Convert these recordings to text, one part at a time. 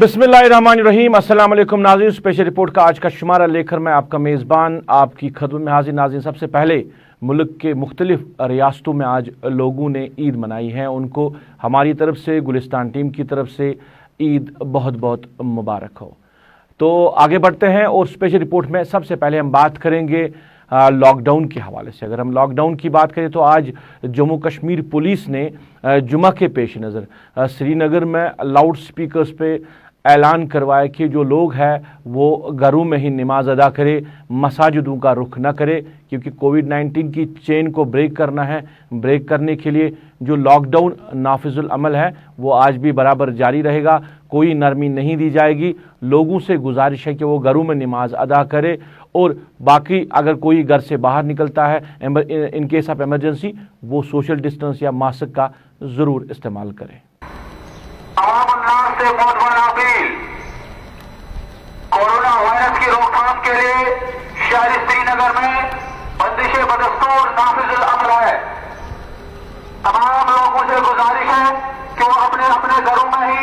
बिस्मिल्लाहिर्रहमानिर्रहीम। अस्सलाम वालेकुम नाज़रीन, स्पेशल रिपोर्ट का आज का शुमारा लेकर मैं आपका मेज़बान आपकी खदमत में हाजिर। नाज़रीन, सबसे पहले मुल्क के मुख्तलिफ रियासतों में आज लोगों ने ईद मनाई है। उनको हमारी तरफ से, गुलिस्तान टीम की तरफ से ईद बहुत बहुत मुबारक हो। तो आगे बढ़ते हैं और स्पेशल रिपोर्ट में सबसे पहले हम बात करेंगे लॉकडाउन के हवाले से। अगर हम लॉकडाउन की बात करें तो आज जम्मू कश्मीर पुलिस ने जुमा के पेश नज़र श्रीनगर में लाउड स्पीकर्स पे ऐलान करवाया कि जो लोग हैं वो घरों में ही नमाज अदा करें, मसाजिदों का रुख न करें, क्योंकि कोविड-19 की चेन को ब्रेक करना है। ब्रेक करने के लिए जो लॉकडाउन नाफिजुल अमल है वो आज भी बराबर जारी रहेगा, कोई नरमी नहीं दी जाएगी। लोगों से गुजारिश है कि वो घरों में नमाज अदा करे और बाकी अगर कोई घर से बाहर निकलता है इन केस ऑफ इमरजेंसी वो सोशल डिस्टेंस या मास्क का ज़रूर इस्तेमाल करें। से बहुत बड़ा अपील, कोरोना वायरस की रोकथाम के लिए शहरी श्रीनगर में बंदिशे बदस्तूर नाफिजुल अमल है। तमाम लोगों से गुजारिश है कि वो अपने अपने घरों में ही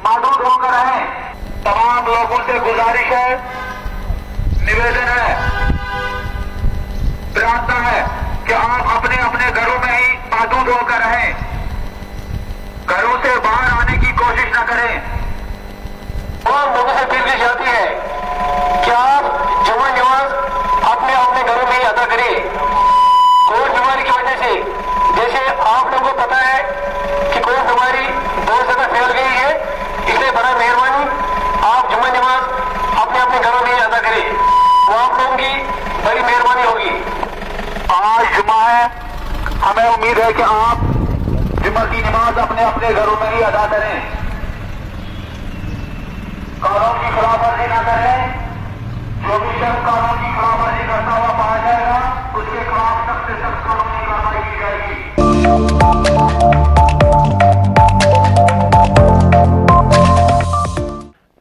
मौजूद होकर रहें। तमाम लोगों से गुजारिश है, निवेदन है, प्रार्थना है कि आप अपने अपने घरों में ही मौजूद होकर रहें, घरों से बाहर आने की कोशिश न करें। और लोगों से अपील की जाती है कि आप जुमा नमाज अपने अपने घरों में ही अदा करें। कोविड बीमारी की वजह से, जैसे आप लोगों को पता है कि कोविड बीमारी बहुत ज्यादा फैल गई है, इसलिए बड़ा मेहरबानी आप जुमा नमाज अपने अपने घरों में ही अदा करें, वो आप लोगों की बड़ी मेहरबानी होगी। आज जुमा है, हमें उम्मीद है कि आप जुमा की नमाज अपने अपने घरों में ही अदा करें, कानून की खिलाफवर्जी न करें। जो भी शख्स कानून की खिलाफवर्जी करता हुआ पाया जाएगा उसके खिलाफ सख्त से सख्त कानूनी कार्रवाई की जाएगी।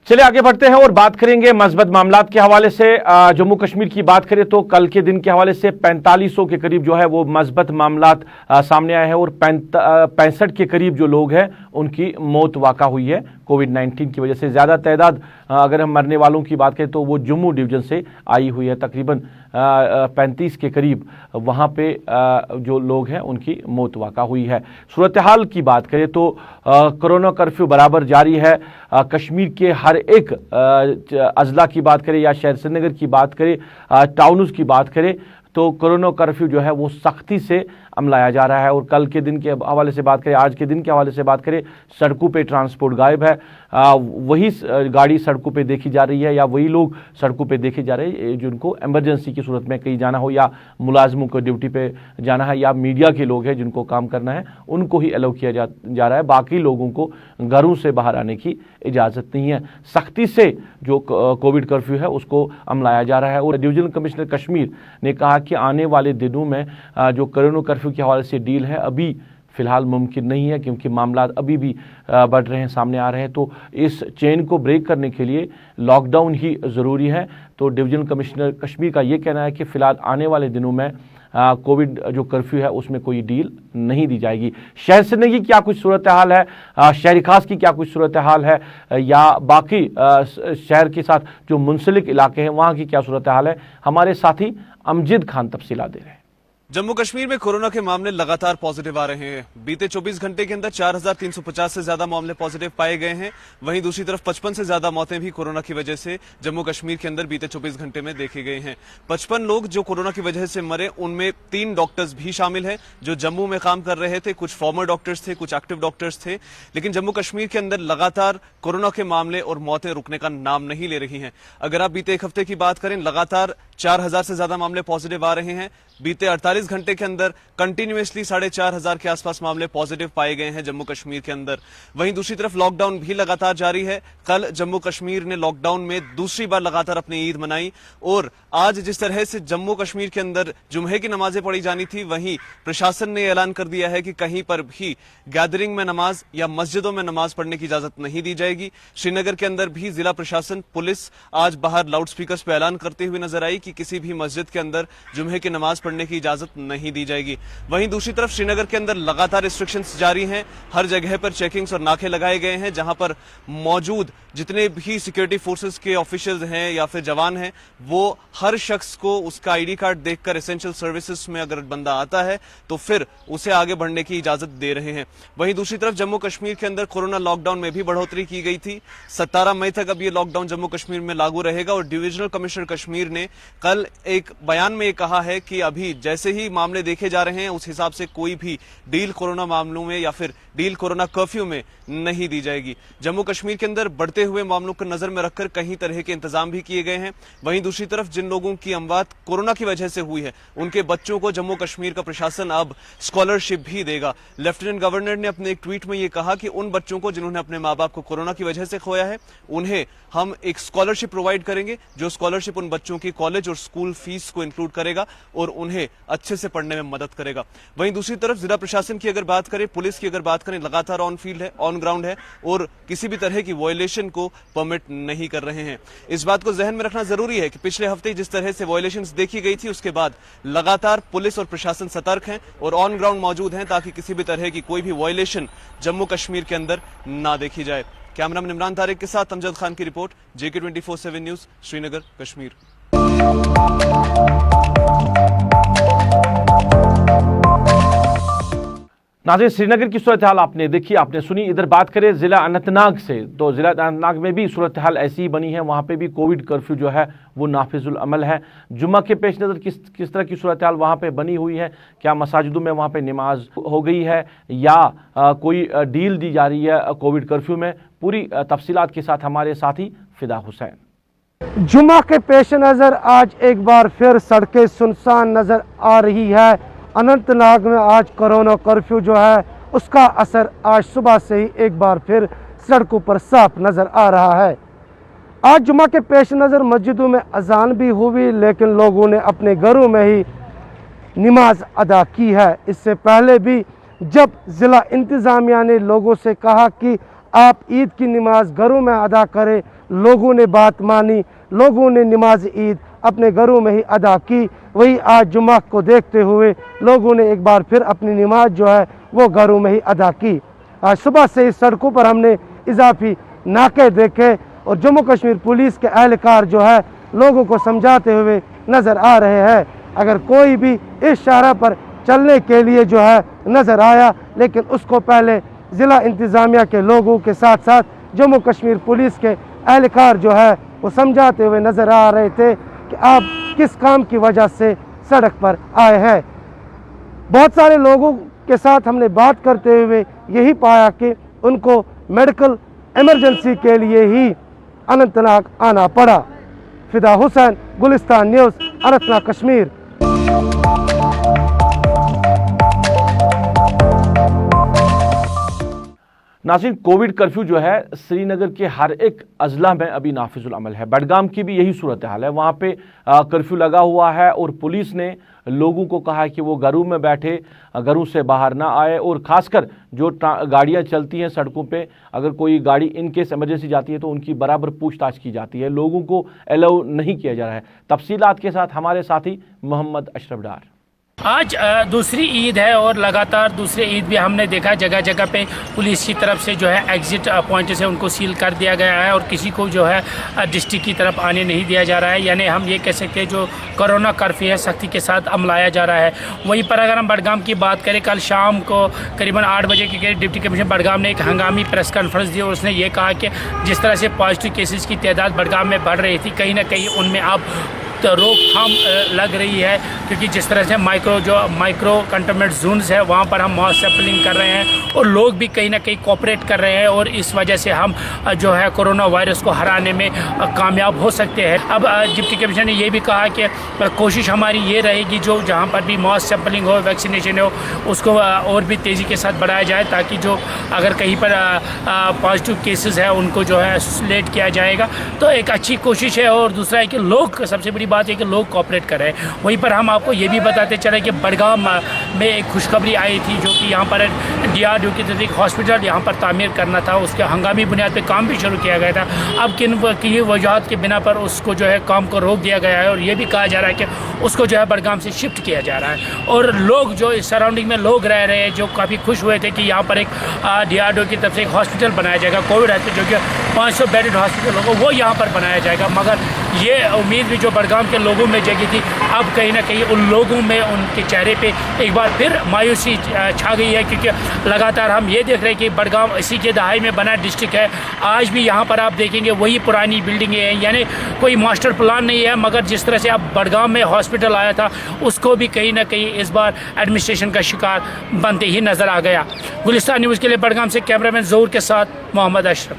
चलिए आगे बढ़ते हैं और बात करेंगे मस्बत मामलात के हवाले से। जम्मू कश्मीर की बात करें तो कल के दिन के हवाले से 4500 के करीब जो है वो मस्बत मामलात सामने आए हैं और 65 के करीब जो लोग हैं उनकी मौत वाक़ा हुई है कोविड-19 की वजह से। ज़्यादा तादाद अगर हम मरने वालों की बात करें तो वो जम्मू डिवीज़न से आई हुई है, तकरीबन 35 के करीब वहाँ पे जो लोग हैं उनकी मौत वाक़ा हुई है। सूरत हाल की बात करें तो कोरोना कर्फ्यू बराबर जारी है। कश्मीर के हर एक अजला की बात करें या शहर श्रीनगर की बात करें, टाउन्स की बात करें तो कोरोना कर्फ्यू जो है वो सख्ती से अमलाया जा रहा है। और कल के दिन के हवाले से बात करें, आज के दिन के हवाले से बात करें, सड़कों पे ट्रांसपोर्ट गायब है। वही गाड़ी सड़कों पे देखी जा रही है या वही लोग सड़कों पे देखे जा रहे हैं जिनको इमरजेंसी की सूरत में कहीं जाना हो या मुलाजमों को ड्यूटी पे जाना है या मीडिया के लोग हैं जिनको काम करना है उनको ही अलाउ किया जा रहा है। बाकी लोगों को घरों से बाहर आने की इजाज़त नहीं है। सख्ती से जो कोविड कर्फ्यू है उसको अमलाया जा रहा है। और डिवीजनल कमिश्नर कश्मीर ने कहा कि आने वाले दिनों में जो कोरोना कर्फ्यू के हवाले से डील है अभी फ़िलहाल मुमकिन नहीं है, क्योंकि मामला अभी भी बढ़ रहे हैं, सामने आ रहे हैं। तो इस चेन को ब्रेक करने के लिए लॉकडाउन ही ज़रूरी है। तो डिवीजनल कमिश्नर कश्मीर का ये कहना है कि फ़िलहाल आने वाले दिनों में कोविड जो कर्फ्यू है उसमें कोई डील नहीं दी जाएगी। शहर श्रीनगर की क्या कुछ सूरत हाल है, शहर खास की क्या कुछ सूरत हाल है या बाकी शहर के साथ जो मुंसलिक इलाके हैं वहाँ की क्या सूरत हाल है, हमारे साथी अमजद खान तफसीलात दे रहे हैं। जम्मू कश्मीर में कोरोना के मामले लगातार पॉजिटिव आ रहे हैं। बीते 24 घंटे के अंदर 4350 से ज्यादा मामले पॉजिटिव पाए गए हैं। वहीं दूसरी तरफ 55 से ज्यादा मौतें भी कोरोना की वजह से जम्मू कश्मीर के अंदर बीते 24 घंटे में देखे गए हैं। 55 लोग जो कोरोना की वजह से मरे उनमें 3 डॉक्टर्स भी शामिल हैं जो जम्मू में काम कर रहे थे। कुछ फॉर्मर डॉक्टर्स थे, कुछ एक्टिव डॉक्टर्स थे। लेकिन जम्मू कश्मीर के अंदर लगातार कोरोना के मामले और मौतें रुकने का नाम नहीं ले रही हैं। अगर आप बीते एक हफ्ते की बात करें, लगातार 4000 से ज्यादा मामले पॉजिटिव आ रहे हैं। बीते 48 घंटे के अंदर कंटिन्यूअसली 4500 के आसपास मामले पॉजिटिव पाए गए हैं जम्मू कश्मीर के अंदर। वहीं दूसरी तरफ लॉकडाउन भी लगातार जारी है। कल जम्मू कश्मीर ने लॉकडाउन में दूसरी बार लगातार अपनी ईद मनाई और आज जिस तरह से जम्मू कश्मीर के अंदर जुम्हे की नमाजें पढ़ी जानी थी, वहीं प्रशासन ने ऐलान कर दिया है कि कहीं पर भी गैदरिंग में नमाज या मस्जिदों में नमाज पढ़ने की इजाजत नहीं दी जाएगी। श्रीनगर के अंदर भी जिला प्रशासन, पुलिस आज बाहर लाउड स्पीकर पर ऐलान करते हुए नजर आई कि किसी भी मस्जिद के अंदर जुम्हे की नमाज पढ़ने की इजाजत नहीं दी जाएगी। वहीं दूसरी तरफ श्रीनगर के अंदर लगातार रिस्ट्रिक्शंस जारी हैं। हर जगह पर चेकिंग्स और नाके लगाए गए हैं, जहां पर मौजूद जितने भी सिक्योरिटी फोर्सेस के ऑफिशियल्स हैं या फिर जवान हैं, वो हर शख्स को उसका आईडी कार्ड देखकर एसेंशियल सर्विसेज में अगर बंदा आता है तो फिर उसे आगे बढ़ने की इजाजत दे रहे हैं। वहीं दूसरी तरफ जम्मू कश्मीर के अंदर कोरोना लॉकडाउन में भी बढ़ोतरी की गई थी। 17 मई तक अब ये लॉकडाउन जम्मू कश्मीर में लागू रहेगा और डिविजनल कमिश्नर कश्मीर ने कल एक बयान में कहा है कि अभी जैसे ही मामले देखे जा रहे हैं उस हिसाब से कोई भी डील कोरोना मामलों में या फिर डील कोरोना कर्फ्यू में नहीं दी जाएगी। जम्मू कश्मीर के अंदर बढ़ते हुए मामलों को नजर में रखकर कई तरह के इंतजाम भी किए गए हैं। वहीं दूसरी तरफ जिन लोगों की अमवात कोरोना की वजह से हुई है उनके बच्चों को जम्मू कश्मीर का प्रशासन अब स्कॉलरशिप भी देगा। लेफ्टिनेंट गवर्नर ने अपने एक ट्वीट में यह कहा कि उन बच्चों को जिन्होंने अपने माँ बाप को कोरोना की वजह से खोया है उन्हें हम एक स्कॉलरशिप प्रोवाइड करेंगे, जो स्कॉलरशिप उन बच्चों की कॉलेज और स्कूल फीस को इंक्लूड करेगा और उन्हें अच्छे से पढ़ने में मदद करेगा। वहीं दूसरी तरफ जिला प्रशासन की अगर बात करें, पुलिस की अगर बात करें, लगातार ऑन फील्ड है, ऑन ग्राउंड है और किसी भी तरह की वायलेशन को परमिट नहीं कर रहे हैं। इस बात को जहन में रखना जरूरी है कि पिछले हफ्ते जिस तरह से वायलेशंस देखी गई थी उसके बाद लगातार पुलिस और प्रशासन सतर्क हैं और ऑन ग्राउंड मौजूद हैं ताकि किसी भी तरह की कोई भी वायलेशन जम्मू कश्मीर के अंदर ना देखी जाए। कैमरामैन इमरान तारिक के साथ अमजद खान की report, JK 24/7 news, Srinagar, Kashmir. नाज़रीन, श्रीनगर की सूरत हाल आपने देखी, आपने सुनी। इधर बात करें जिला अनंतनाग से, तो जिला अनंतनाग में भी सूरत हाल ऐसी ही बनी है। वहाँ पे भी कोविड कर्फ्यू जो है वो नाफिजुल अमल है। जुम्मा के पेश नज़र किस तरह की सूरत हाल वहाँ पे बनी हुई है? क्या मसाजिदों में वहाँ पे नमाज हो गई है या कोई डील दी जा रही है कोविड कर्फ्यू में? पूरी तफसीलात के साथ हमारे साथी फिदा हुसैन। जुम्मा के पेश नज़र आज एक बार फिर सड़कें सुनसान नज़र आ रही है। अनंतनाग में आज कोरोना कर्फ्यू जो है उसका असर आज सुबह से ही एक बार फिर सड़कों पर साफ नज़र आ रहा है। आज जुम्मा के पेश नज़र मस्जिदों में अजान भी हुई, लेकिन लोगों ने अपने घरों में ही नमाज अदा की है। इससे पहले भी जब ज़िला इंतज़ामिया ने लोगों से कहा कि आप ईद की नमाज घरों में अदा करें, लोगों ने बात मानी, लोगों ने नमाज ईद अपने घरों में ही अदा की। वही आज जुम्मा को देखते हुए लोगों ने एक बार फिर अपनी नमाज जो है वो घरों में ही अदा की। आज सुबह से इस सड़कों पर हमने इजाफी नाके देखे और जम्मू कश्मीर पुलिस के एहलकार जो है लोगों को समझाते हुए नज़र आ रहे हैं। अगर कोई भी इस शाहरा पर चलने के लिए जो है नज़र आया, लेकिन उसको पहले ज़िला इंतज़ामिया के लोगों के साथ साथ जम्मू कश्मीर पुलिस के एहलकार जो है वो समझाते हुए नज़र आ रहे थे कि आप किस काम की वजह से सड़क पर आए हैं। बहुत सारे लोगों के साथ हमने बात करते हुए यही पाया कि उनको मेडिकल इमरजेंसी के लिए ही अनंतनाग आना पड़ा। फिदा हुसैन, गुलिस्तान न्यूज़, अनंतनाग, कश्मीर। नाज़रीन, कोविड कर्फ्यू जो है श्रीनगर के हर एक अजला में अभी नाफिजुल अमल है। बडगाम की भी यही सूरत हाल है, वहाँ पे कर्फ्यू लगा हुआ है और पुलिस ने लोगों को कहा है कि वो घरों में बैठे, घरों से बाहर ना आए और ख़ासकर जो गाड़ियाँ चलती हैं सड़कों पे, अगर कोई गाड़ी इन केस इमरजेंसी जाती है तो उनकी बराबर पूछताछ की जाती है। लोगों को अलाउ नहीं किया जा रहा है। तफसीलात के साथ हमारे साथी मोहम्मद अशरफ डार। आज दूसरी ईद है और लगातार दूसरी ईद भी हमने देखा जगह जगह पे पुलिस की तरफ से जो है एग्जिट पॉइंट से उनको सील कर दिया गया है और किसी को जो है डिस्ट्रिक्ट की तरफ आने नहीं दिया जा रहा है। यानी हम ये कह सकते हैं जो कोरोना कर्फ्यू है सख्ती के साथ अमलाया जा रहा है। वहीं पर अगर हम बडगाम की बात करें, कल शाम को करीबन 8 बजे के करीब डिप्टी कमिश्नर बडगाम ने एक हंगामी प्रेस कॉन्फ्रेंस दी और उसने ये कहा कि जिस तरह से पॉजिटिव केसेस की तादाद बडगाम में बढ़ रही थी, कहीं ना कहीं उनमें अब तो रोकथाम लग रही है, क्योंकि जिस तरह से माइक्रो कंटेनमेंट जोन्स है वहाँ पर हम मास सैंपलिंग कर रहे हैं और लोग भी कहीं ना कहीं कोऑपरेट कर रहे हैं और इस वजह से हम जो है कोरोना वायरस को हराने में कामयाब हो सकते हैं। अब डिप्टी कमिश्नर ने ये भी कहा कि कोशिश हमारी ये रहेगी जो जहाँ पर भी मास सैंपलिंग हो, वैक्सीनेशन हो, उसको और भी तेज़ी के साथ बढ़ाया जाए ताकि जो अगर कहीं पर पॉजिटिव केसेस है उनको जो है आइसोलेट किया जाएगा। तो एक अच्छी कोशिश है। और दूसरा है कि लोग, सबसे बड़ी बात है कि लोग कॉपरेट कर रहे हैं। वहीं पर हम आपको ये भी बताते चले कि बड़गाम में एक खुशखबरी आई थी, जो कि यहाँ पर DRDO की तरफ एक हॉस्पिटल यहाँ पर तामीर करना था, उसके हंगामी बुनियाद पर काम भी शुरू किया गया था। अब किन वजूहत के बिना पर उसको जो है काम को रोक दिया गया है और ये भी कहा जा रहा है कि उसको जो है बड़गाम से शिफ्ट किया जा रहा है। और लोग जो इस सराउंडिंग में लोग रह रहे हैं, जो काफ़ी खुश हुए थे कि यहाँ पर एक DRDO की तरफ से एक हॉस्पिटल बनाया जाएगा, कोविड हॉस्पिटल, जो कि 500 बेडेड हॉस्पिटल होगा, वो यहाँ पर बनाया जाएगा। मगर ये उम्मीद भी जो बड़गाम के लोगों में जगी थी, अब कहीं ना कहीं उन लोगों में, उनके चेहरे पे एक बार फिर मायूसी छा गई है, क्योंकि लगातार हम ये देख रहे हैं कि बड़गाम इसी के दहाई में बना डिस्ट्रिक्ट है। आज भी यहाँ पर आप देखेंगे वही पुरानी बिल्डिंगें हैं, यानी कोई मास्टर प्लान नहीं है। मगर जिस तरह से अब बड़गाम में हॉस्पिटल आया था, उसको भी कहीं ना कहीं इस बार एडमिनिस्ट्रेशन का शिकार बनते ही नजर आ गया। गुलिस्तान न्यूज़ के लिए बड़गाम से कैमरामैन ज़हूर के साथ मोहम्मद अशरफ।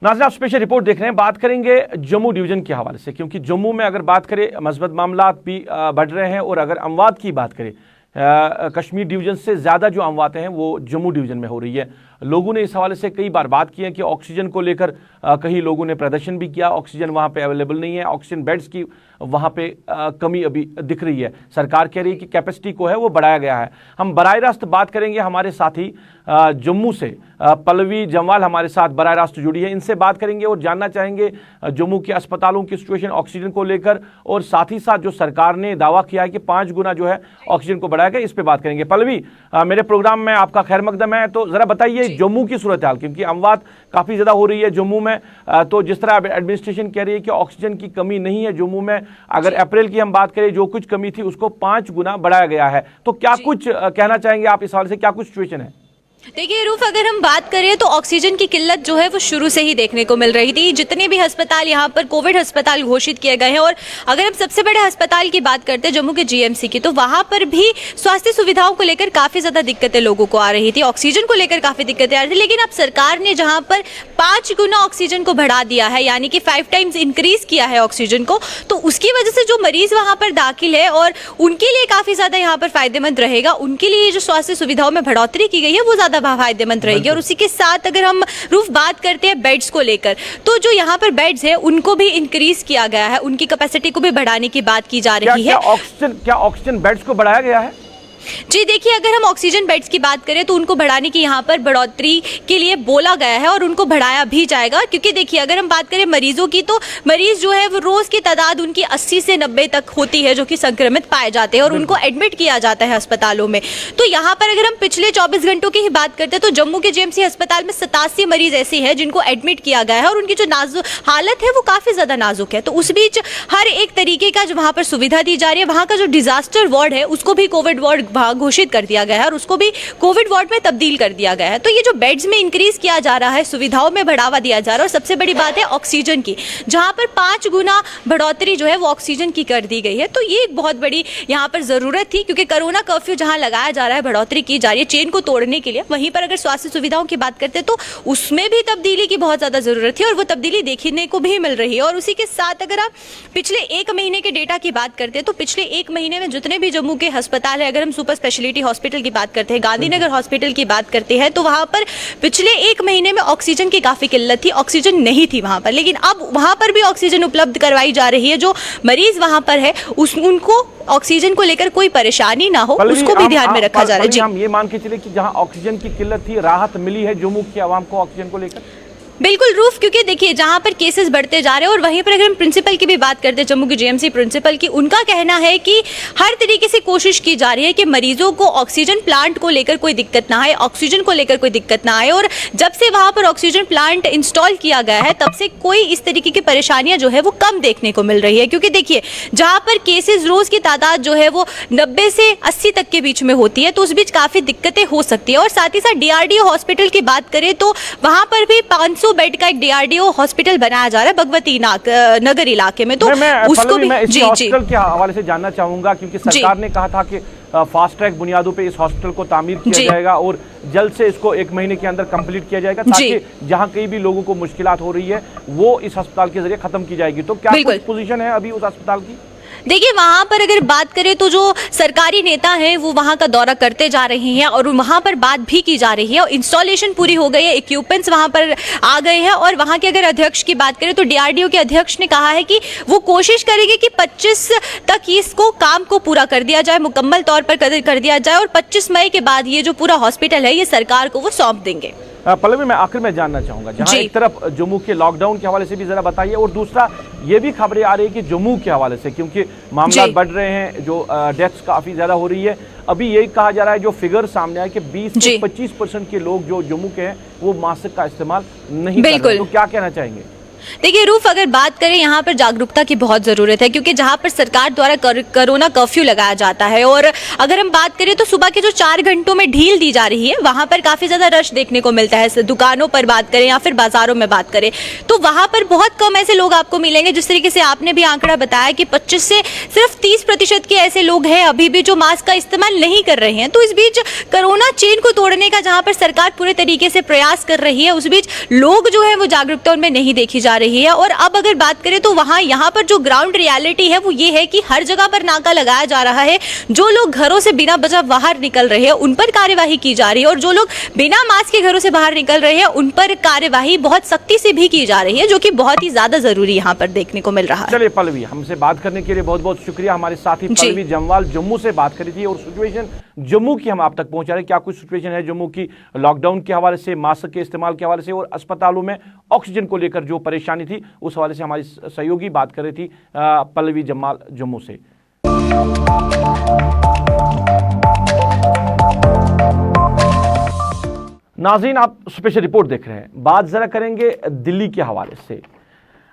नाज़रीन, आप स्पेशल रिपोर्ट देख रहे हैं। बात करेंगे जम्मू डिवीजन के हवाले से, क्योंकि जम्मू में अगर बात करें मस्बत मामलात भी बढ़ रहे हैं, और अगर अमवात की बात करें कश्मीर डिवीजन से ज़्यादा जो अमवातें हैं वो जम्मू डिवीजन में हो रही है। लोगों ने इस हवाले से कई बार बात की है कि ऑक्सीजन को लेकर कई लोगों ने प्रदर्शन भी किया। ऑक्सीजन वहाँ पे अवेलेबल नहीं है, ऑक्सीजन बेड्स की वहाँ पे कमी अभी दिख रही है। सरकार कह रही है कि कैपेसिटी को है वो बढ़ाया गया है। हम बराह रास्त बात करेंगे, हमारे साथी जम्मू से पल्लवी जमवाल हमारे साथ बराह रास्त जुड़ी है, इनसे बात करेंगे और जानना चाहेंगे जम्मू के अस्पतालों की सिचुएशन ऑक्सीजन को लेकर, और साथ ही साथ जो सरकार ने दावा किया है कि 5 गुना जो है ऑक्सीजन को बढ़ाया गया, इस पर बात करेंगे। पल्लवी, मेरे प्रोग्राम में आपका खैर मकदम है। तो जरा बताइए जम्मू की सूरत हाल, क्योंकि अमवात काफी ज्यादा हो रही है जम्मू में। तो जिस तरह एडमिनिस्ट्रेशन कह रही है कि ऑक्सीजन की कमी नहीं है जम्मू में, अगर अप्रैल की हम बात करें जो कुछ कमी थी उसको 5 गुना बढ़ाया गया है, तो क्या कुछ कहना चाहेंगे आप इस हवाले से, क्या कुछ सिचुएशन है? देखिए रूफ, अगर हम बात करें तो ऑक्सीजन की किल्लत जो है वो शुरू से ही देखने को मिल रही थी। जितने भी अस्पताल यहाँ पर कोविड अस्पताल घोषित किए गए हैं, और अगर हम सबसे बड़े अस्पताल की बात करते हैं जम्मू के GMC की, तो वहाँ पर भी स्वास्थ्य सुविधाओं को लेकर काफ़ी ज़्यादा दिक्कतें लोगों को आ रही थी, ऑक्सीजन को लेकर काफ़ी दिक्कतें आ रही थी। लेकिन अब सरकार ने जहाँ पर 5 गुना ऑक्सीजन को बढ़ा दिया है, यानी कि 5 टाइम्स इंक्रीज किया है ऑक्सीजन को, तो उसकी वजह से जो मरीज वहाँ पर दाखिल है और उनके लिए काफ़ी ज़्यादा यहाँ पर फायदेमंद रहेगा। उनके लिए जो स्वास्थ्य सुविधाओं में बढ़ोतरी की गई है वो ज़्यादा फायदेमंद रहेगी। और उसी के साथ अगर हम रूफ बात करते हैं बेड्स को लेकर, तो जो यहाँ पर बेड्स है उनको भी इंक्रीज किया गया है, उनकी कैपेसिटी को भी बढ़ाने की बात की जा रही है। क्या ऑक्सीजन बेड्स को बढ़ाया गया है? जी देखिए, अगर हम ऑक्सीजन बेड्स की बात करें तो उनको बढ़ाने की यहाँ पर बढ़ोतरी के लिए बोला गया है और उनको बढ़ाया भी जाएगा। क्योंकि देखिए, अगर हम बात करें मरीजों की, तो मरीज जो है वो रोज की तादाद उनकी 80 से 90 तक होती है जो कि संक्रमित पाए जाते हैं और उनको एडमिट किया जाता है अस्पतालों में। तो यहाँ पर अगर हम पिछले 24 घंटों की ही बात करते हैं तो जम्मू के GMC अस्पताल में 87 मरीज ऐसे हैं जिनको एडमिट किया गया है और उनकी जो नाजुक हालत है वो काफी ज्यादा नाजुक है। तो उस बीच हर एक तरीके का जो वहाँ पर सुविधा दी जा रही है, वहाँ का जो डिजास्टर वार्ड है उसको भी कोविड वार्ड घोषित कर दिया गया है और उसको भी कोविड वार्ड में तब्दील कर दिया गया है। तो ये जो बेड्स में इंक्रीज किया जा रहा है, सुविधाओं में बढ़ावा दिया जा रहा है, और सबसे बड़ी बात है ऑक्सीजन की, जहां पर 5 गुना बढ़ोतरी जो है वो ऑक्सीजन की कर दी गई है। तो ये एक बहुत बड़ी यहाँ पर जरूरत थी, क्योंकि कोरोना कर्फ्यू जहां लगाया जा रहा है, बढ़ोतरी की जा रही है चेन को तोड़ने के लिए, वहीं पर अगर स्वास्थ्य सुविधाओं की बात करते हैं तो उसमें भी तब्दीली की बहुत ज्यादा जरूरत थी और वो तब्दीली देखने को भी मिल रही है। और उसी के साथ अगर आप पिछले 1 महीने के डेटा की बात करते हैं तो पिछले 1 महीने में जितने भी जम्मू के अस्पताल है, अगर हम सुपर स्पेशलिटी हॉस्पिटल की बात करते हैं, गांधीनगर हॉस्पिटल की बात करते हैं, तो वहां पर पिछले 1 महीने में ऑक्सीजन की काफी किल्लत थी, ऑक्सीजन नहीं थी वहां पर। लेकिन अब वहां पर भी ऑक्सीजन उपलब्ध करवाई जा रही है। जो मरीज वहां पर है उनको ऑक्सीजन को लेकर कोई परेशानी ना हो, उसको भी ध्यान में रखा जा रहा है। जी, हम ये मान के चले कि जहां ऑक्सीजन की किल्लत थी, राहत मिली है जम्मू की आवाम को ऑक्सीजन को लेकर? बिल्कुल रूफ, क्योंकि देखिए जहां पर केसेस बढ़ते जा रहे हैं, और वहीं पर अगर हम प्रिंसिपल की भी बात करते हैं, जम्मू के GMC प्रिंसिपल की, उनका कहना है कि हर तरीके से कोशिश की जा रही है कि मरीजों को ऑक्सीजन प्लांट को लेकर कोई दिक्कत ना आए, ऑक्सीजन को लेकर कोई दिक्कत ना आए। और जब से वहां पर ऑक्सीजन प्लांट इंस्टॉल किया गया है तब से कोई इस तरीके की परेशानियां जो है वो कम देखने को मिल रही है। क्योंकि देखिए, जहां पर केसेस रोज की तादाद जो है वो 90 से 80 तक के बीच में होती है, तो उस बीच काफी दिक्कतें हो सकती है। और साथ ही साथ DRDO हॉस्पिटल की बात करें तो वहां पर भी 500 बेड का एक DRDO हॉस्पिटल बनाया जा रहा है भगवती नगर इलाके में। तो उसको भी इस हॉस्पिटल के हवाले से जानना चाहूंगा, क्योंकि सरकार ने कहा था कि फास्ट ट्रैक बुनियादों पे इस हॉस्पिटल को तामीर किया जाएगा और जल्द से इसको 1 महीने के अंदर कंप्लीट किया जाएगा, ताकि जहां कहीं भी लोगों को मुश्किलात हो रही है वो इस अस्पताल के जरिए खत्म की जाएगी। तो क्या कुछ पोजीशन है अभी उस अस्पताल की? देखिए वहां पर अगर बात करें तो जो सरकारी नेता हैं वो वहां का दौरा करते जा रहे हैं और वहां पर बात भी की जा रही है और इंस्टॉलेशन पूरी हो गई है, इक्विपमेंट्स वहां पर आ गए हैं। और वहां के अगर अध्यक्ष की बात करें तो डीआरडीओ के अध्यक्ष ने कहा है कि वो कोशिश करेंगे कि 25 तक इसको काम को पूरा कर दिया जाए, मुकम्मल तौर पर कर दिया जाए और 25 मई के बाद ये जो पूरा हॉस्पिटल है ये सरकार को वो सौंप देंगे। पल्लवी, मैं आखिर में जानना चाहूंगा, जहां एक तरफ जम्मू के लॉकडाउन के हवाले से भी जरा बताइए और दूसरा ये भी खबरें आ रही है कि जम्मू के हवाले से, क्योंकि मामला बढ़ रहे हैं, जो डेथ्स काफी ज्यादा हो रही है, अभी यही कहा जा रहा है, जो फिगर सामने आया कि 20 से 25% के लोग जो जम्मू के हैं वो मास्क का इस्तेमाल नहीं कर रहे हैं, तो क्या कहना चाहेंगे? देखिए रूफ, अगर बात करें यहाँ पर जागरूकता की बहुत ज़रूरत है, क्योंकि जहाँ पर सरकार द्वारा कोरोना कर्फ्यू लगाया जाता है और अगर हम बात करें तो सुबह के जो 4 घंटों में ढील दी जा रही है वहाँ पर काफ़ी ज़्यादा रश देखने को मिलता है। दुकानों पर बात करें या फिर बाजारों में बात करें तो वहाँ पर बहुत कम ऐसे लोग आपको मिलेंगे। जिस तरीके से आपने भी आंकड़ा बताया कि 25 से सिर्फ 30% के ऐसे लोग हैं अभी भी जो मास्क का इस्तेमाल नहीं कर रहे हैं। तो इस बीच कोरोना चेन को तोड़ने का जहाँ पर सरकार पूरे तरीके से प्रयास कर रही है, उस बीच लोग जो है वो जागरूकता उनमें नहीं देखी जा रही है। और अब अगर बात करें तो वहां यहाँ पर जो ग्राउंड रियलिटी है वो ये है कि हर जगह पर नाका लगाया जा रहा है। जो लोग घरों से बिना वजह बाहर निकल रहे हैं उन पर कार्यवाही की जा रही है और जो लोग बिना मास्क के घरों से बाहर निकल रहे हैं उन पर कार्यवाही बहुत सख्ती से भी की जा रही है, जो कि बहुत ही ज्यादा जरूरी यहाँ पर देखने को मिल रहा है। चलिए पल्लवी, हमसे बात करने के लिए बहुत बहुत शुक्रिया। हमारे साथी पल्लवी जम्वाल जम्मू से बात करी थी और सिचुएशन जम्मू की हम आप तक पहुंचा रहे। क्या कुछ सिचुएशन है जम्मू की लॉकडाउन के हवाले से, मास्क के इस्तेमाल के हवाले से और अस्पतालों में ऑक्सीजन को लेकर जो परेशानी थी उस हवाले से हमारी सहयोगी बात कर रही थी पल्लवी जम्वाल जम्मू से। नाज़रीन, आप स्पेशल रिपोर्ट देख रहे हैं। बात जरा करेंगे दिल्ली के हवाले से।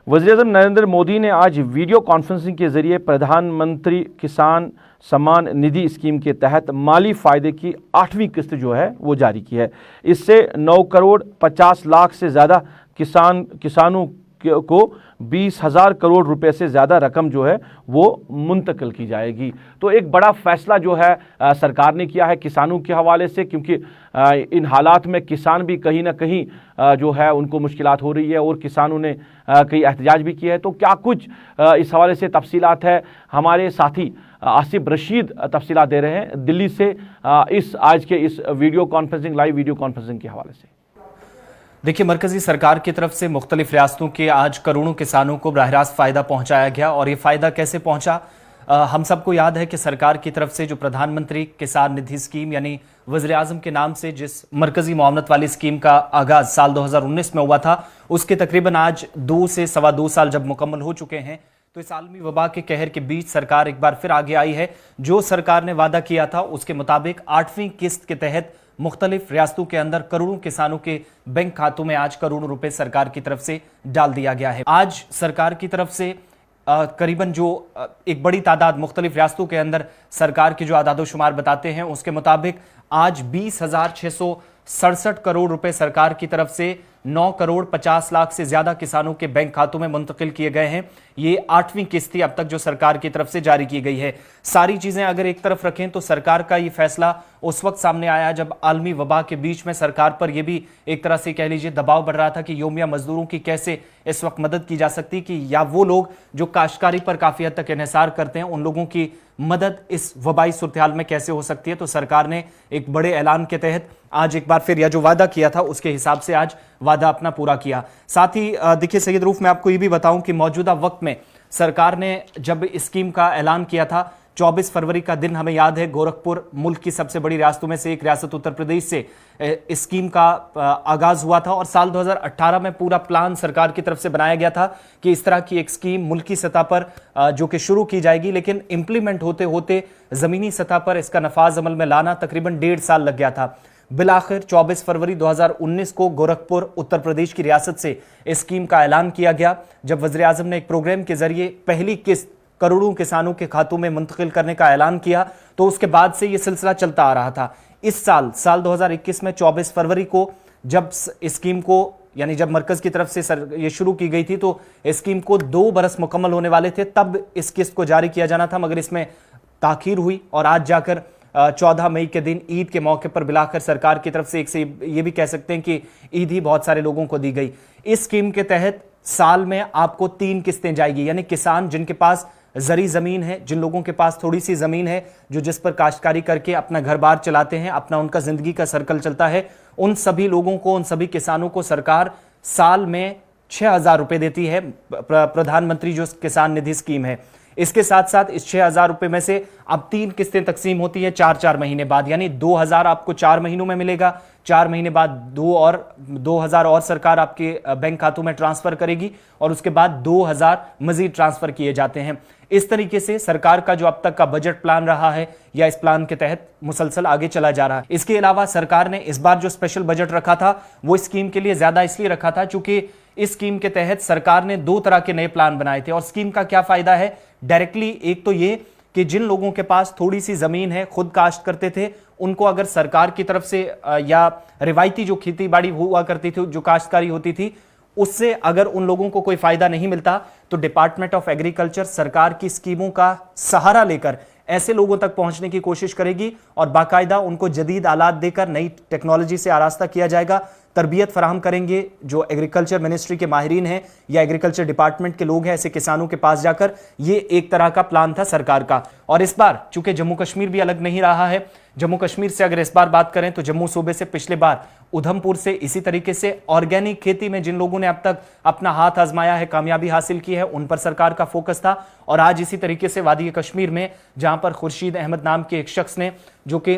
वज़ीर-ए-आज़म नरेंद्र मोदी ने आज वीडियो कॉन्फ्रेंसिंग के जरिए प्रधानमंत्री किसान सम्मान निधि स्कीम के तहत माली फायदे की 8वीं किस्त जो है वो जारी की है। इससे 9 करोड़ 50 लाख से ज़्यादा किसानों को 20,000 करोड़ रुपए से ज़्यादा रकम जो है वो मुंतकिल की जाएगी। तो एक बड़ा फैसला जो है सरकार ने किया है किसानों के हवाले से, क्योंकि इन हालात में किसान भी कहीं ना कहीं जो है उनको मुश्किलात हो रही है और किसानों ने कई एहतजाज भी किया है। तो क्या कुछ इस हवाले से तफसीलात है, हमारे साथी आसिफ रशीद तफसीलात दे रहे हैं दिल्ली से इस आज के इस video conferencing, live video conferencing के हवाले से। देखिए, मरकजी सरकार की तरफ से मुख्तलिफ रियासतों के आज करोड़ों किसानों को बराह रास्त फ़ायदा पहुंचाया गया और ये फ़ायदा कैसे पहुंचा, हम सबको याद है कि सरकार की तरफ से जो प्रधानमंत्री किसान निधि स्कीम यानी वज़ीर-ए-आज़म के नाम से जिस मरकजी मुआवनत वाली स्कीम का आगाज़ साल 2019 में हुआ था, उसके तकरीबन आज 2 से सवा 2 साल जब मुकम्मल हो चुके हैं, तो इस आलमी वबा के कहर के बीच सरकार एक बार फिर आगे आई है। जो सरकार ने वादा किया था उसके मुताबिक 8वीं किस्त के तहत मुख्तलिफ रियासतों के अंदर करोड़ों किसानों के बैंक खातों में आज करोड़ों रुपए सरकार की तरफ से डाल दिया गया है। आज सरकार की तरफ से करीबन जो एक बड़ी तादाद मुख्तलिफ रियासतों के अंदर सरकार की जो आदादो शुमार बताते हैं उसके मुताबिक आज 20,667 करोड़ रुपए सरकार की तरफ से 9 करोड़ 50 लाख से ज्यादा किसानों के बैंक खातों में मुंतकिल किए गए हैं। ये 8वीं किस्त अब तक जो सरकार की तरफ से जारी की गई है। सारी चीजें अगर एक तरफ रखें तो सरकार का ये फैसला उस वक्त सामने आया जब आलमी वबा के बीच में सरकार पर यह भी एक तरह से कह लीजिए दबाव बढ़ रहा था कि योमिया मजदूरों की कैसे इस वक्त मदद की जा सकती, कि या वो लोग जो काश्तकारी पर काफी हद तक इन्हिसार करते हैं उन लोगों की मदद इस वबाई सूरत में कैसे हो सकती है। तो सरकार ने एक बड़े ऐलान के तहत आज एक बार फिर यह जो वादा किया था उसके हिसाब से आज वादा अपना पूरा किया। साथ ही देखिए सैयद रूफ, मैं आपको ये भी बताऊं कि मौजूदा वक्त में सरकार ने जब इस स्कीम का ऐलान किया था 24 फरवरी का दिन हमें याद है, गोरखपुर मुल्क की सबसे बड़ी रियासतों में से एक रियासत उत्तर प्रदेश से इस स्कीम का आगाज हुआ था और साल 2018 में पूरा प्लान सरकार की तरफ से बनाया गया था कि इस तरह की एक स्कीम मुल्की सतह पर जो कि शुरू की जाएगी, लेकिन इंप्लीमेंट होते होते जमीनी सतह पर इसका नफाज अमल में लाना तकरीबन 1.5 साल लग गया था। बिलाखिर 24 फरवरी 2019 को गोरखपुर उत्तर प्रदेश की रियासत से इस स्कीम का ऐलान किया गया, जब वज़ीर-ए-आज़म ने एक प्रोग्राम के जरिए पहली किस्त करोड़ों किसानों के खातों में मुंतकिल करने का ऐलान किया। तो उसके बाद से यह सिलसिला चलता आ रहा था। इस साल 2021 में 24 फरवरी को जब इस स्कीम को यानी जब मरकज की तरफ से ये शुरू की गई थी तो इस स्कीम को 2 बरस मुकम्मल होने वाले थे, तब इस किस्त को जारी किया जाना था, मगर इसमें ताखीर हुई और आज जाकर 14 मई के दिन ईद के मौके पर बिलाकर सरकार की तरफ से एक से ये भी कह सकते हैं कि ईद ही बहुत सारे लोगों को दी गई। इस स्कीम के तहत साल में आपको 3 किस्तें जाएगी, यानी किसान जिनके पास जरी जमीन है, जिन लोगों के पास थोड़ी सी जमीन है, जो जिस पर काश्तकारी करके अपना घर बार चलाते हैं, अपना उनका जिंदगी का सर्कल चलता है, उन सभी लोगों को, उन सभी किसानों को सरकार साल में 6,000 रुपए देती है। प्रधानमंत्री जो किसान निधि स्कीम है, इसके साथ साथ इस 6,000 रुपए में से अब 3 किस्तें तकसीम होती है 4-4 महीने बाद, यानी 2,000 आपको 4 महीनों में मिलेगा, 4 महीने बाद 2,000 और सरकार आपके बैंक खातों में ट्रांसफर करेगी और उसके बाद 2,000 मजीद ट्रांसफर किए जाते हैं। इस तरीके से सरकार का जो अब तक का बजट प्लान रहा है या इस प्लान के तहत मुसलसल आगे चला जा रहा है। इसके अलावा सरकार ने इस बार जो स्पेशल बजट रखा था वो स्कीम के लिए ज्यादा इसलिए रखा था चूंकि इस स्कीम के तहत सरकार ने 2 तरह के नए प्लान बनाए थे। और स्कीम का क्या फायदा है डायरेक्टली, एक तो ये कि जिन लोगों के पास थोड़ी सी जमीन है, खुद काश्त करते थे, उनको अगर सरकार की तरफ से या रिवायती जो खेती बाड़ी हुआ करती थी, जो काश्तकारी होती थी, उससे अगर उन लोगों को कोई फायदा नहीं मिलता तो डिपार्टमेंट ऑफ एग्रीकल्चर सरकार की स्कीमों का सहारा लेकर ऐसे लोगों तक पहुंचने की कोशिश करेगी और बाकायदा उनको जदीद आलात देकर नई टेक्नोलॉजी से आरास्ता किया जाएगा, तरबियत फराहम करेंगे। जो एग्रीकल्चर मिनिस्ट्री के माहिरीन हैं या एग्रीकल्चर डिपार्टमेंट के लोग हैं, ऐसे किसानों के पास जाकर, ये एक तरह का प्लान था सरकार का। और इस बार चूंकि जम्मू कश्मीर भी अलग नहीं रहा है, जम्मू कश्मीर से अगर इस बार बात करें तो जम्मू सूबे से पिछले बार उधमपुर से इसी तरीके से ऑर्गेनिक खेती में जिन लोगों ने अब तक अपना हाथ आजमाया है, कामयाबी हासिल की है, उन पर सरकार का फोकस था। और आज इसी तरीके से वादी कश्मीर में जहां पर खुर्शीद अहमद नाम के एक शख्स ने, जो कि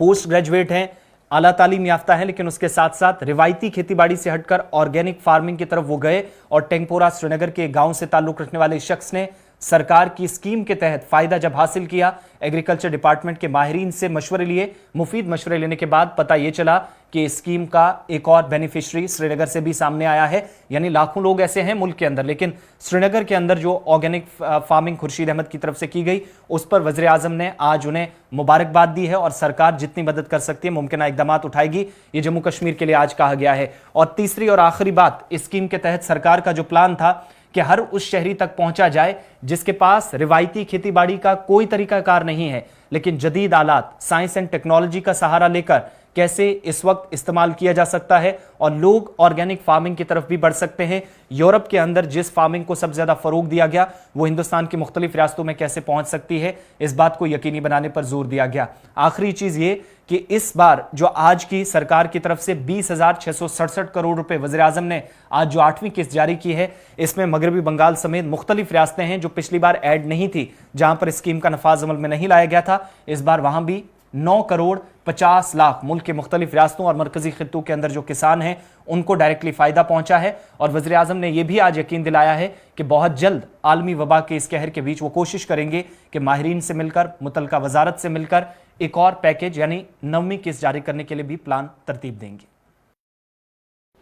पोस्ट ग्रेजुएट हैं, आला तालीम याफ्ता है, लेकिन उसके साथ साथ रिवायती खेतीबाड़ी से हटकर ऑर्गेनिक फार्मिंग की तरफ वो गए और टेंगपोरा श्रीनगर के गांव से ताल्लुक रखने वाले शख्स ने सरकार की स्कीम के तहत फायदा जब हासिल किया, एग्रीकल्चर डिपार्टमेंट के माहिरीन से मशवरे लिए, मुफीद मशवरे लेने के बाद पता यह चला कि इस स्कीम का एक और बेनिफिशियरी श्रीनगर से भी सामने आया है। यानी लाखों लोग ऐसे हैं मुल्क के अंदर, लेकिन श्रीनगर के अंदर जो ऑर्गेनिक फार्मिंग खुर्शीद अहमद की तरफ से की गई, उस पर वज़ीर आज़म ने आज उन्हें मुबारकबाद दी है और सरकार जितनी मदद कर सकती है मुमकिन इकदाम उठाएगी, ये जम्मू कश्मीर के लिए आज कहा गया है। और तीसरी और आखिरी बात, इस स्कीम के तहत सरकार का जो प्लान था कि हर उस शहरी तक पहुंचा जाए जिसके पास रिवायती खेतीबाड़ी का कोई तरीकाकार नहीं है, लेकिन जदीद आलात, साइंस एंड टेक्नोलॉजी का सहारा लेकर कैसे इस वक्त इस्तेमाल किया जा सकता है और लोग ऑर्गेनिक फार्मिंग की तरफ भी बढ़ सकते हैं। यूरोप के अंदर जिस फार्मिंग को सबसे ज्यादा फरोग दिया गया वो हिंदुस्तान की मुख्तलिफ रियासतों में कैसे पहुंच सकती है, इस बात को यकीनी बनाने पर जोर दिया गया। आखिरी चीज ये कि इस बार जो आज की सरकार की तरफ से 20,667 करोड़ रुपए वज़ीर आज़म ने आज जो 8वीं किस्त जारी की है, इसमें मगरबी बंगाल समेत मुख्तलिफ रियासतें हैं जो पिछली बार ऐड नहीं थी, जहां पर स्कीम का नफाज अमल में नहीं लाया गया था। इस बार वहां भी 9 करोड़ 50 लाख मुल्क के मुख्तलिफ रियासतों और मरकजी खित्तों के अंदर जो किसान हैं उनको डायरेक्टली फायदा पहुंचा है। और वज़ीर आज़म ने यह भी आज यकीन दिलाया है कि बहुत जल्द आलमी वबा के इस कहर के बीच वो कोशिश करेंगे कि माहिरीन से मिलकर, मुतलका वजारत से मिलकर एक और पैकेज यानी 9वीं किस्त जारी करने के लिए भी प्लान तरतीब देंगे।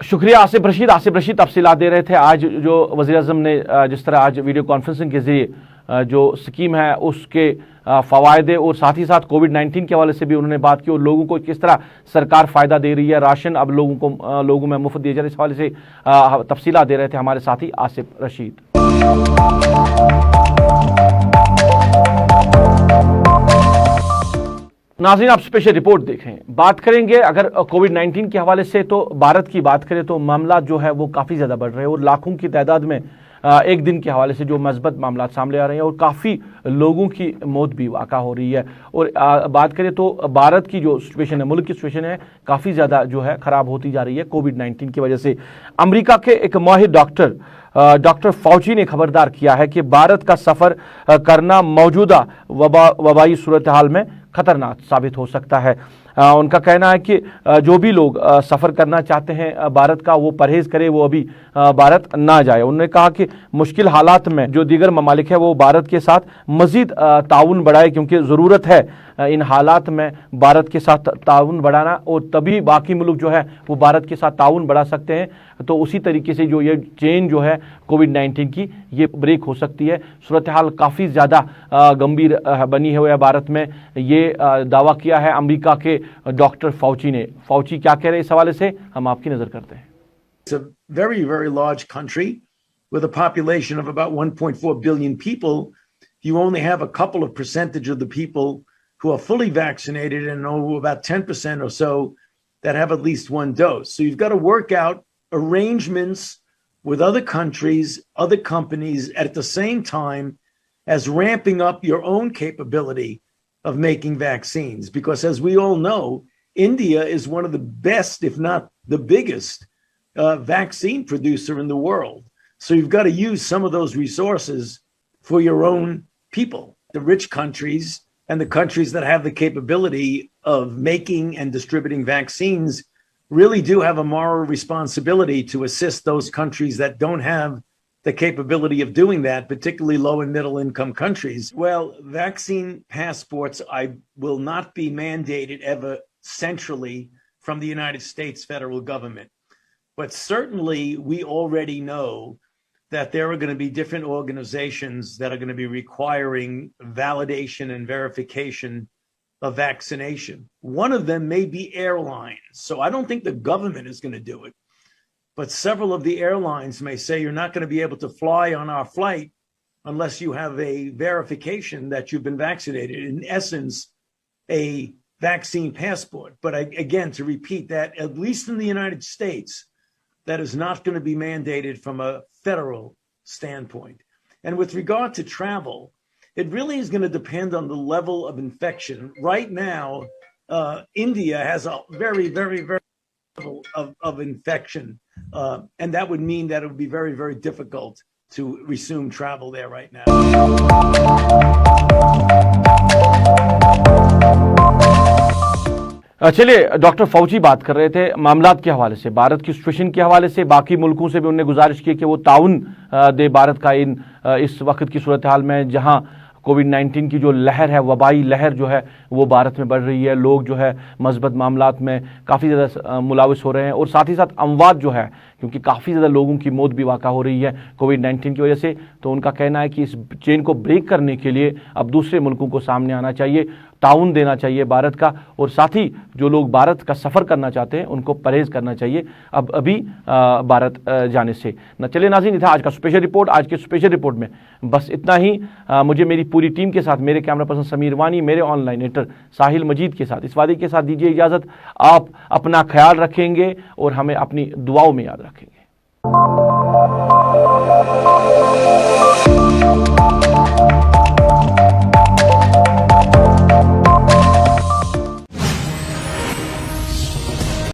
शुक्रिया आसिफ रशीद तफसीलात दे रहे थे। आज जो वज़ीर आज़म ने जिस तरह आज वीडियो कॉन्फ्रेंसिंग के जरिए जो स्कीम है उसके फ़वायदे और साथ ही साथ कोविड-19 के हवाले से भी उन्होंने बात की और लोगों को किस तरह सरकार फ़ायदा दे रही है, राशन अब लोगों में मुफ्त दिया जा रहा है, इस हवाले से तफसीलात दे रहे थे हमारे साथी आसिफ रशीद। नाज़रीन, आप स्पेशल रिपोर्ट देखें। बात करेंगे अगर कोविड-19 के हवाले से, तो भारत की बात करें तो मामला जो है वो काफ़ी ज़्यादा बढ़ रहे हैं और लाखों की तादाद में एक दिन के हवाले से जो मस्बत मामला सामने आ रहे हैं और काफ़ी लोगों की मौत भी वाक़ा हो रही है। और बात करें तो भारत की जो सिचुएशन है, मुल्क की सिचुएशन है, काफ़ी ज़्यादा जो है ख़राब होती जा रही है कोविड-19 की वजह से। अमेरिका के एक माहिर डॉक्टर फौची ने खबरदार किया है कि भारत का सफ़र करना मौजूदा वबाई सूरत हाल में खतरनाक साबित हो सकता है। उनका कहना है कि जो भी लोग सफ़र करना चाहते हैं भारत का, वो परहेज़ करे, वो अभी भारत ना जाए। उन्होंने कहा कि मुश्किल हालात में जो दीगर ममालिक है वो भारत के साथ मज़ीद ताउन बढ़ाए, क्योंकि ज़रूरत है इन हालात में भारत के साथ ताउन बढ़ाना और तभी बाकी मुल्क जो है वो भारत के साथ ताउन बढ़ा सकते हैं। तो उसी तरीके से जो ये चेन जो है कोविड-19 की, ये ब्रेक हो सकती है। सूरत हाल काफ़ी ज़्यादा गंभीर बनी हुई है भारत में, ये दावा किया है अमेरिका के डॉक्टर फौची ने। फौची क्या कह रहे हैं इस हवाले से हम आपकी नज़र करते हैं। It's a very, very large country with a population of about 1.4 billion people. You only have a couple of percentage of the people who are fully vaccinated and about 10% or so that have at least one dose. So you've got to work out arrangements with other countries, other companies at the same time, as ramping up your own capability of making vaccines. Because as we all know, India is one of the best, if not the biggest, vaccine producer in the world. So you've got to use some of those resources for your own people. The rich countries and the countries that have the capability of making and distributing vaccines really do have a moral responsibility to assist those countries that don't have the capability of doing that, particularly low and middle income countries. Well, vaccine passports will not be mandated ever centrally from the United States federal government. But certainly we already know that there are going to be different organizations that are going to be requiring validation and verification of vaccination. One of them may be airlines. So I don't think the government is going to do it. But several of the airlines may say you're not going to be able to fly on our flight unless you have a verification that you've been vaccinated. In essence, a vaccine passport. But again, to repeat that, at least in the United States, that is not going to be mandated from a federal standpoint. And with regard to travel, it really is going to depend on the level of infection. Right now, India has a very, very, very level of infection. And that would mean that it would be very, very difficult to resume travel there right now. चलिए, doctor फौजी बात कर रहे थे मामलात के हवाले से, भारत की सिचुएशन के हवाले से। बाकी मुल्कों से भी उन्होंने गुजारिश की कि वो ताउन दे भारत का इस वक्त की सूरत हाल में, जहां कोविड-19 की जो लहर है, वबाई लहर जो है वो भारत में बढ़ रही है। लोग जो है मस्बत मामलात में काफ़ी ज़्यादा मुलाविस हो रहे हैं और साथ ही साथ अमवात जो है, क्योंकि काफ़ी ज़्यादा लोगों की मौत भी वाक़ा हो रही है कोविड-19 की वजह से। तो उनका कहना है कि इस चेन को ब्रेक करने के लिए अब दूसरे मुल्कों को सामने आना चाहिए, ताउन देना चाहिए भारत का, और साथ ही जो लोग भारत का सफ़र करना चाहते हैं उनको परहेज़ करना चाहिए अब अभी भारत जाने से। न चले नाज़रीन, था आज का स्पेशल रिपोर्ट। आज के स्पेशल रिपोर्ट में बस इतना ही। मुझे मेरी पूरी टीम के साथ, मेरे कैमरा पर्सन समीर वानी, मेरे ऑनलाइन एडिटर साहिल मजीद के साथ इस वादे के साथ दीजिए इजाज़त, आप अपना ख्याल रखेंगे और हमें अपनी दुआओं में याद रखेंगे।